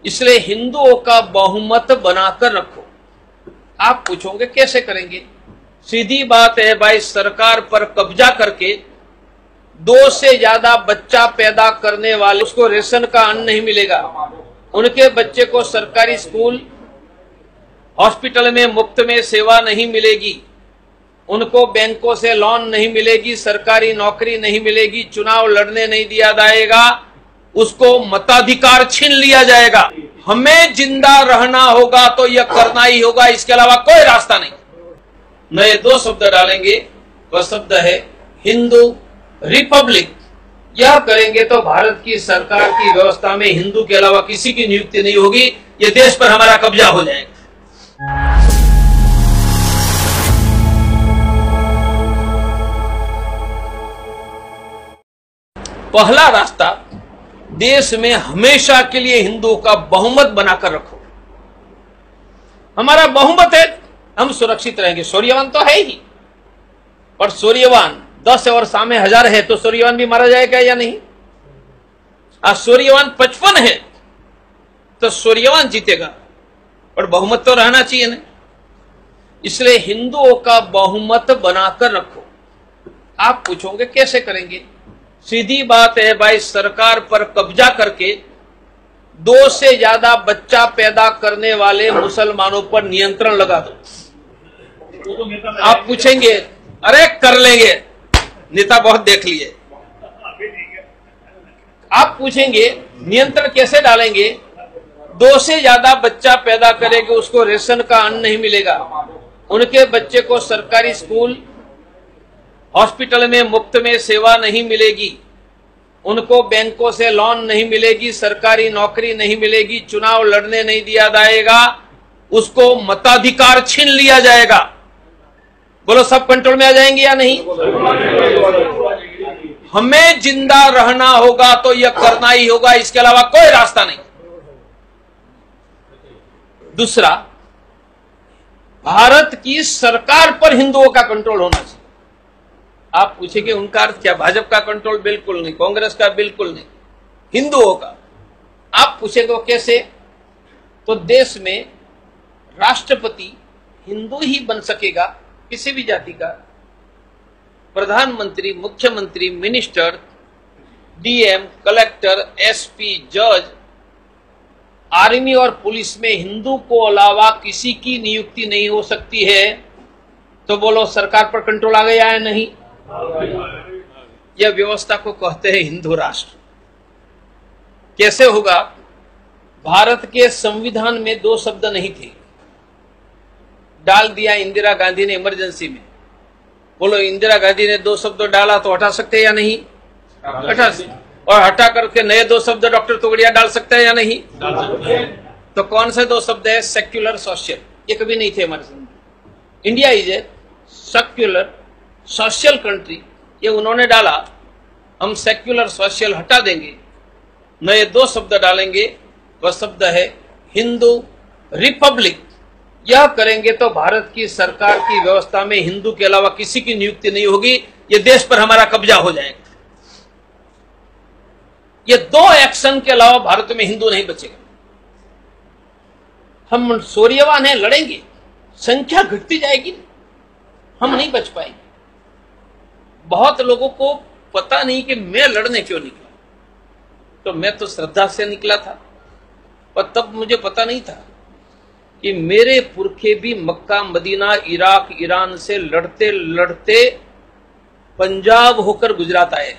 इसलिए हिंदुओं का बहुमत बनाकर रखो। आप पूछोगे कैसे करेंगे? सीधी बात है भाई, सरकार पर कब्जा करके 2 से ज्यादा बच्चा पैदा करने वाले उसको रेशन का अन्न नहीं मिलेगा, उनके बच्चे को सरकारी स्कूल हॉस्पिटल में मुफ्त में सेवा नहीं मिलेगी, उनको बैंकों से लोन नहीं मिलेगी, सरकारी नौकरी नहीं मिलेगी, चुनाव लड़ने नहीं दिया जाएगा, उसको मताधिकार छीन लिया जाएगा। हमें जिंदा रहना होगा तो यह करना ही होगा, इसके अलावा कोई रास्ता नहीं। नए 2 शब्द डालेंगे, वह शब्द है हिंदू रिपब्लिक। यह करेंगे तो भारत की सरकार की व्यवस्था में हिंदू के अलावा किसी की नियुक्ति नहीं होगी, यह देश पर हमारा कब्जा हो जाएगा। पहला रास्ता, देश में हमेशा के लिए हिंदुओं का बहुमत बनाकर रखो। हमारा बहुमत है, हम सुरक्षित रहेंगे। सूर्यवान तो है ही, पर सूर्यवान 10 और सामने 1000 है तो सूर्यवान भी मारा जाएगा या नहीं? आज सूर्यवान 55 है तो सूर्यवान जीतेगा, पर बहुमत तो रहना चाहिए ना। इसलिए हिंदुओं का बहुमत बनाकर रखो। आप पूछोगे कैसे करेंगे? सीधी बात है भाई, सरकार पर कब्जा करके 2 से ज्यादा बच्चा पैदा करने वाले मुसलमानों पर नियंत्रण लगा दो। आप पूछेंगे अरे कर लेंगे, नेता बहुत देख लिए। आप पूछेंगे नियंत्रण कैसे डालेंगे? 2 से ज्यादा बच्चा पैदा करेंगे, उसको रेशन का अन्न नहीं मिलेगा, उनके बच्चे को सरकारी स्कूल हॉस्पिटल में मुफ्त में सेवा नहीं मिलेगी, उनको बैंकों से लोन नहीं मिलेगी, सरकारी नौकरी नहीं मिलेगी, चुनाव लड़ने नहीं दिया जाएगा, उसको मताधिकार छीन लिया जाएगा। बोलो सब कंट्रोल में आ जाएंगे या नहीं? हमें जिंदा रहना होगा तो यह करना ही होगा, इसके अलावा कोई रास्ता नहीं। दूसरा, भारत की सरकार पर हिंदुओं का कंट्रोल होना चाहिए। आप पूछेंगे उनका अर्थ क्या? भाजपा का कंट्रोल? बिल्कुल नहीं। कांग्रेस का? बिल्कुल नहीं। हिंदुओं का। आप पूछेंगे कैसे? तो देश में राष्ट्रपति हिंदू ही बन सकेगा, किसी भी जाति का। प्रधानमंत्री, मुख्यमंत्री, मिनिस्टर, डीएम, कलेक्टर, एसपी, जज, आर्मी और पुलिस में हिंदू को अलावा किसी की नियुक्ति नहीं हो सकती है। तो बोलो सरकार पर कंट्रोल आ गया है? नहीं। यह व्यवस्था को कहते हैं हिंदू राष्ट्र। कैसे होगा? भारत के संविधान में 2 शब्द नहीं थे, डाल दिया इंदिरा गांधी ने इमरजेंसी में। बोलो इंदिरा गांधी ने 2 शब्द डाला तो हटा सकते हैं या नहीं? हटा सकते। और हटा करके नए 2 शब्द डॉक्टर तोगड़िया डाल सकते हैं या नहीं? तो कौन से 2 शब्द है? Secular, social. ये कभी नहीं थे हमारे संविधान। India is a secular social country, ये उन्होंने डाला। हम सेक्युलर सोशल हटा देंगे, नए 2 शब्द डालेंगे, वह शब्द है हिंदू रिपब्लिक। यह करेंगे तो भारत की सरकार की व्यवस्था में हिंदू के अलावा किसी की नियुक्ति नहीं होगी, यह देश पर हमारा कब्जा हो जाएगा। ये 2 एक्शन के अलावा भारत में हिंदू नहीं बचेगा। हम सूर्यवान हैं, लड़ेंगे, संख्या घटती जाएगी, हम नहीं बच पाएंगे। बहुत लोगों को पता नहीं कि मैं लड़ने क्यों निकला। तो मैं तो श्रद्धा से निकला था, पर तब मुझे पता नहीं था कि मेरे पुरखे भी मक्का, मदीना, इराक, ईरान से लड़ते लड़ते पंजाब होकर गुजरात आए।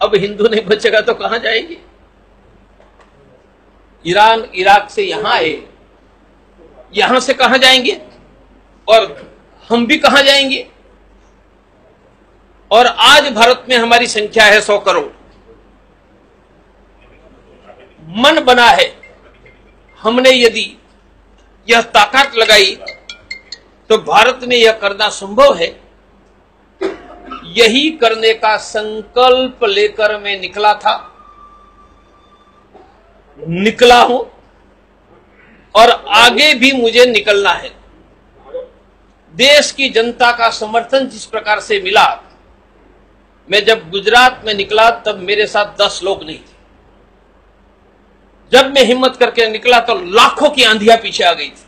अब हिंदू नहीं बचेगा तो कहां जाएंगे? ईरान, इराक से यहां आए, यहां से कहां जाएंगे? और हम भी कहां जाएंगे? और आज भारत में हमारी संख्या है 100 करोड़। मन बना है, हमने यदि यह ताकत लगाई तो भारत में यह करना संभव है। यही करने का संकल्प लेकर मैं निकला था, निकला हूं और आगे भी मुझे निकलना है। देश की जनता का समर्थन जिस प्रकार से मिला, मैं जब गुजरात में निकला तब मेरे साथ 10 लोग नहीं थे, जब मैं हिम्मत करके निकला तो लाखों की आंधियां पीछे आ गई थी।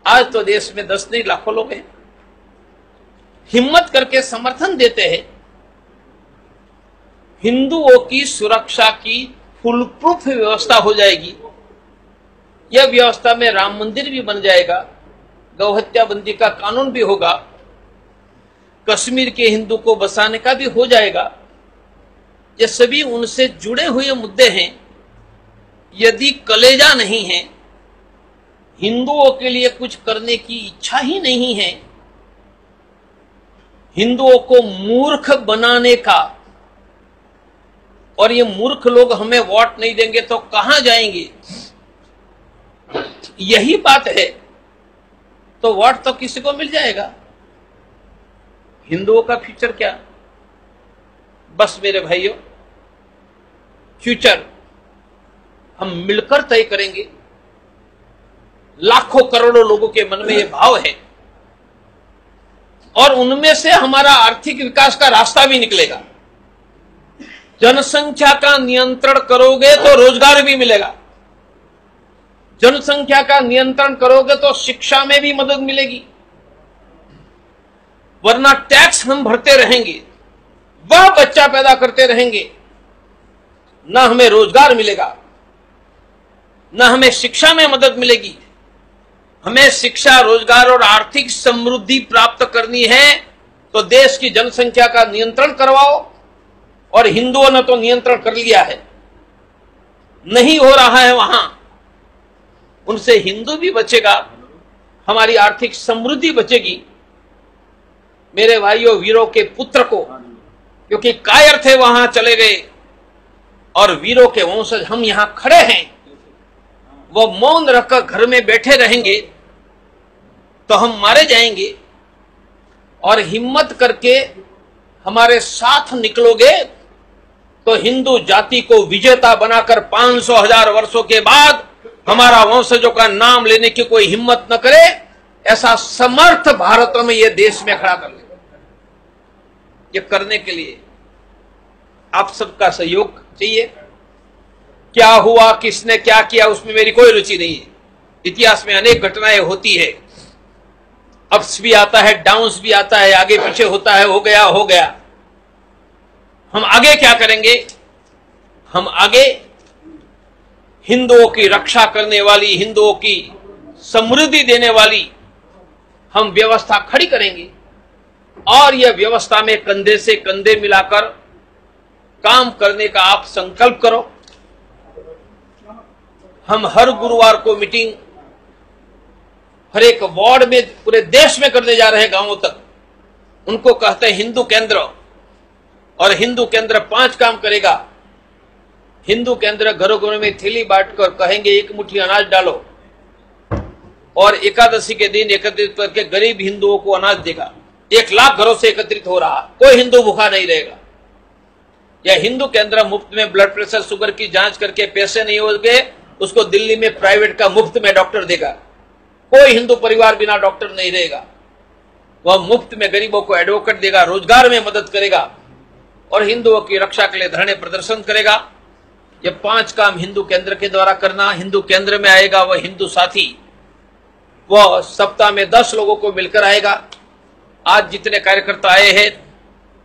आज तो देश में 10 नहीं लाखों लोग हैं, हिम्मत करके समर्थन देते हैं। हिंदुओं की सुरक्षा की फुल प्रूफ व्यवस्था हो जाएगी। यह व्यवस्था में राम मंदिर भी बन जाएगा, गौहत्या बंदी का कानून भी होगा, कश्मीर के हिंदू को बसाने का भी हो जाएगा। ये सभी उनसे जुड़े हुए मुद्दे हैं। यदि कलेजा नहीं है, हिंदुओं के लिए कुछ करने की इच्छा ही नहीं है, हिंदुओं को मूर्ख बनाने का, और ये मूर्ख लोग हमें वोट नहीं देंगे तो कहां जाएंगे, यही बात है, तो वोट तो किसी को मिल जाएगा। हिंदुओं का फ्यूचर क्या? बस मेरे भाइयों, फ्यूचर हम मिलकर तय करेंगे। लाखों करोड़ों लोगों के मन में यह भाव है, और उनमें से हमारा आर्थिक विकास का रास्ता भी निकलेगा। जनसंख्या का नियंत्रण करोगे तो रोजगार भी मिलेगा, जनसंख्या का नियंत्रण करोगे तो शिक्षा में भी मदद मिलेगी। वरना टैक्स हम भरते रहेंगे, वह बच्चा पैदा करते रहेंगे, ना हमें रोजगार मिलेगा, ना हमें शिक्षा में मदद मिलेगी। हमें शिक्षा, रोजगार और आर्थिक समृद्धि प्राप्त करनी है तो देश की जनसंख्या का नियंत्रण करवाओ, और हिंदुओं ने तो नियंत्रण कर लिया है, नहीं हो रहा है वहां, उनसे हिंदू भी बचेगा, हमारी आर्थिक समृद्धि बचेगी। मेरे भाइयों, वीरों के पुत्र को, क्योंकि कायर थे वहां चले गए, और वीरों के वंशज हम यहां खड़े हैं, वो मौन रखकर घर में बैठे रहेंगे तो हम मारे जाएंगे। और हिम्मत करके हमारे साथ निकलोगे तो हिंदू जाति को विजेता बनाकर 500,000 वर्षों के बाद हमारा वंशजों का नाम लेने की कोई हिम्मत न करे, ऐसा समर्थ भारत में यह देश में खड़ा कर ले। ये करने के लिए आप सबका सहयोग चाहिए। क्या हुआ, किसने क्या किया, उसमें मेरी कोई रुचि नहीं है। इतिहास में अनेक घटनाएं होती है, अप्स भी आता है, डाउन्स भी आता है, आगे पीछे होता है, हो गया हो गया। हम आगे क्या करेंगे? हम आगे हिंदुओं की रक्षा करने वाली, हिंदुओं की समृद्धि देने वाली हम व्यवस्था खड़ी करेंगे, और यह व्यवस्था में कंधे से कंधे मिलाकर काम करने का आप संकल्प करो। हम हर गुरुवार को मीटिंग हर एक वार्ड में, पूरे देश में करने जा रहे हैं, गांवों तक। उनको कहते हैं हिंदू केंद्र, और हिंदू केंद्र 5 काम करेगा। हिंदू केंद्र घरों घरों में थैली बांटकर कहेंगे 1 मुट्ठी अनाज डालो, और एकादशी के दिन एकत्रित करके गरीब हिंदुओं को अनाज देगा। 1 लाख घरों से एकत्रित हो रहा, कोई हिंदू भूखा नहीं रहेगा। यह हिंदू केंद्र मुफ्त में ब्लड प्रेशर, शुगर की जांच करके पैसे नहीं होंगे, उसको दिल्ली में प्राइवेट का मुफ्त में डॉक्टर देगा। कोई हिंदू परिवार बिना डॉक्टर नहीं रहेगा। वह मुफ्त में गरीबों को एडवोकेट देगा, रोजगार में मदद करेगा, और हिंदुओं की रक्षा के लिए धरने प्रदर्शन करेगा। ये 5 काम हिंदू केंद्र के द्वारा करना। हिंदू केंद्र में आएगा वह हिंदू साथी, वह सप्ताह में 10 लोगों को मिलकर आएगा। आज जितने कार्यकर्ता आए हैं,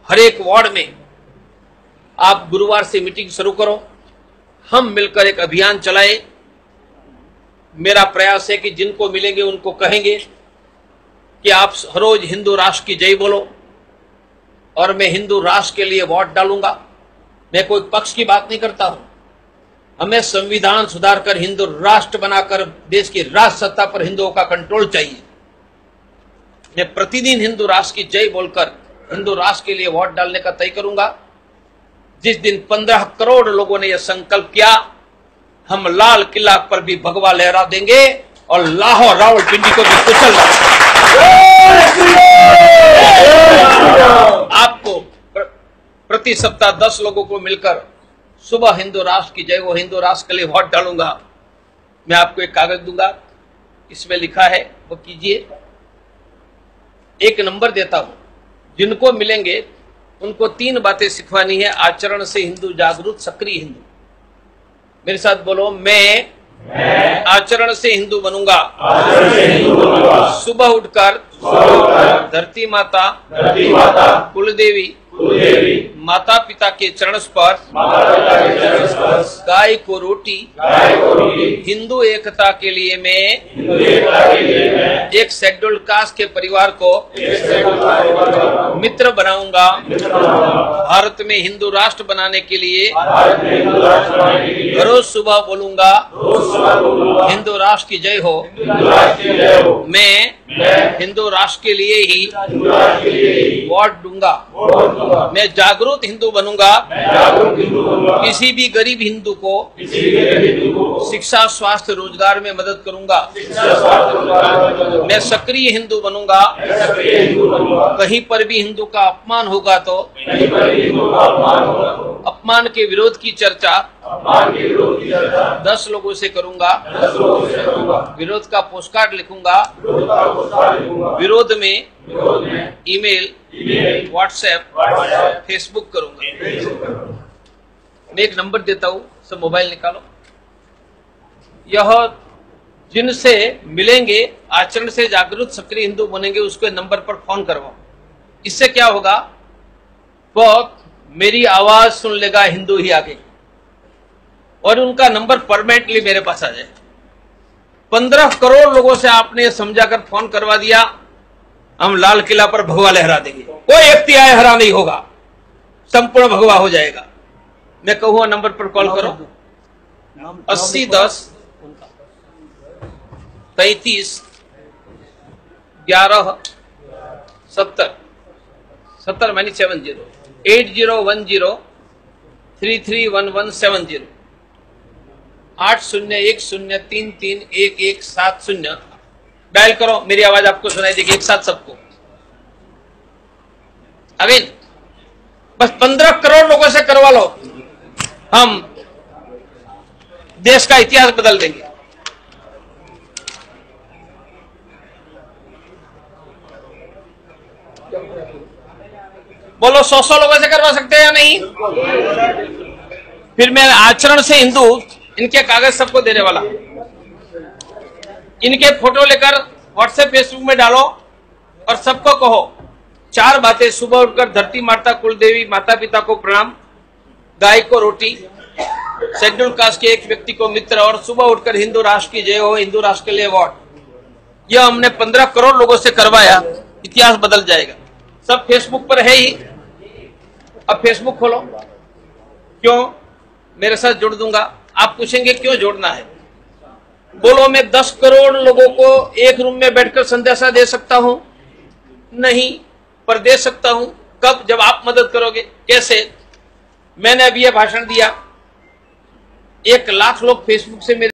हर एक वार्ड में आप गुरुवार से मीटिंग शुरू करो, हम मिलकर एक अभियान चलाए। मेरा प्रयास है कि जिनको मिलेंगे उनको कहेंगे कि आप हर रोज हिंदू राष्ट्र की जय बोलो, और मैं हिंदू राष्ट्र के लिए वोट डालूंगा। मैं कोई पक्ष की बात नहीं करता हूं। हमें संविधान सुधार कर हिंदू राष्ट्र बनाकर देश की राज सत्ता पर हिंदुओं का कंट्रोल चाहिए। मैं प्रतिदिन हिंदू राष्ट्र की जय बोलकर हिंदू राष्ट्र के लिए वोट डालने का तय करूंगा। जिस दिन 15 करोड़ लोगों ने यह संकल्प किया, हम लाल किला पर भी भगवा लहरा देंगे और लाहौर रावलपिंडी को भी कुचल आपको प्रति सप्ताह 10 लोगों को मिलकर सुबह हिंदू राष्ट्र की जय, वो हिंदू राष्ट्र के लिए वोट डालूंगा। मैं आपको एक कागज दूंगा, इसमें लिखा है वो कीजिए। 1 नंबर देता हूं, जिनको मिलेंगे उनको 3 बातें सिखवानी है। आचरण से हिंदू जागरूक, सक्रिय हिंदू। मेरे साथ बोलो, मैं आचरण से हिंदू बनूंगा। सुबह उठकर धरती माता कुलदेवी माता पिता के चरण स्पर्श, गाय को रोटी, हिंदू एकता के लिए मैं एक शेड्यूल्ड कास्ट के परिवार को मित्र बनाऊंगा। भारत में हिंदू राष्ट्र बनाने के लिए रोज सुबह बोलूंगा, हिंदू राष्ट्र की जय हो। मैं हिंदू राष्ट्र के लिए ही वोट दूंगा। मैं जागरूक हिंदू बनूंगा। किसी भी गरीब हिंदू को शिक्षा, स्वास्थ्य, रोजगार में मदद करूंगा। मैं सक्रिय हिंदू बनूंगा। कहीं पर भी हिंदू का अपमान होगा तो अपमान के विरोध की चर्चा 10 लोगों से करूंगा। विरोध का पोस्टकार्ड लिखूंगा। विरोध में ईमेल, व्हाट्सएप, फेसबुक करूंगा। मैं एक नंबर देता हूं, सब मोबाइल निकालो। यह जिनसे मिलेंगे, आचरण से जागरूक सक्रिय हिंदू बनेंगे, उसके नंबर पर फोन करवाओ। इससे क्या होगा, वह मेरी आवाज सुन लेगा हिंदू ही आगे, और उनका नंबर परमानेंटली मेरे पास आ जाए। 15 करोड़ लोगों से आपने समझाकर फोन करवा दिया, हम लाल किला पर भगवा लहरा देंगे। कोई व्यक्ति आए हरा नहीं होगा, संपूर्ण भगवा हो जाएगा। मैं कहूंगा नंबर पर कॉल करो, 80 10 33 11 70 मैंने 70 8010 331170 8010331170 डायल करो। मेरी आवाज आपको सुनाई देगी, एक साथ सबको। अमीन। बस 15 करोड़ लोगों से करवा लो, हम देश का इतिहास बदल देंगे। बोलो, 100 लोगों से करवा सकते हैं या नहीं? फिर मैं आचरण से हिंदू, इनके कागज सबको देने वाला। इनके फोटो लेकर व्हाट्सएप, फेसबुक में डालो और सबको कहो 4 बातें। सुबह उठकर धरती माता कुलदेवी माता पिता को प्रणाम, गाय को रोटी, शेड्यूल कास्ट के एक व्यक्ति को मित्र, और सुबह उठकर हिंदू राष्ट्र की जय हो, हिंदू राष्ट्र के लिए वोट। यह हमने 15 करोड़ लोगों से करवाया, इतिहास बदल जाएगा। सब फेसबुक पर है ही। अब फेसबुक खोलो। क्यों? मेरे साथ जोड़ दूंगा। आप पूछेंगे क्यों जोड़ना है? बोलो, मैं 10 करोड़ लोगों को एक रूम में बैठकर संदेशा दे सकता हूं? नहीं, पर दे सकता हूं। कब? जब आप मदद करोगे। कैसे? मैंने अभी यह भाषण दिया, 1 लाख लोग फेसबुक से मेरे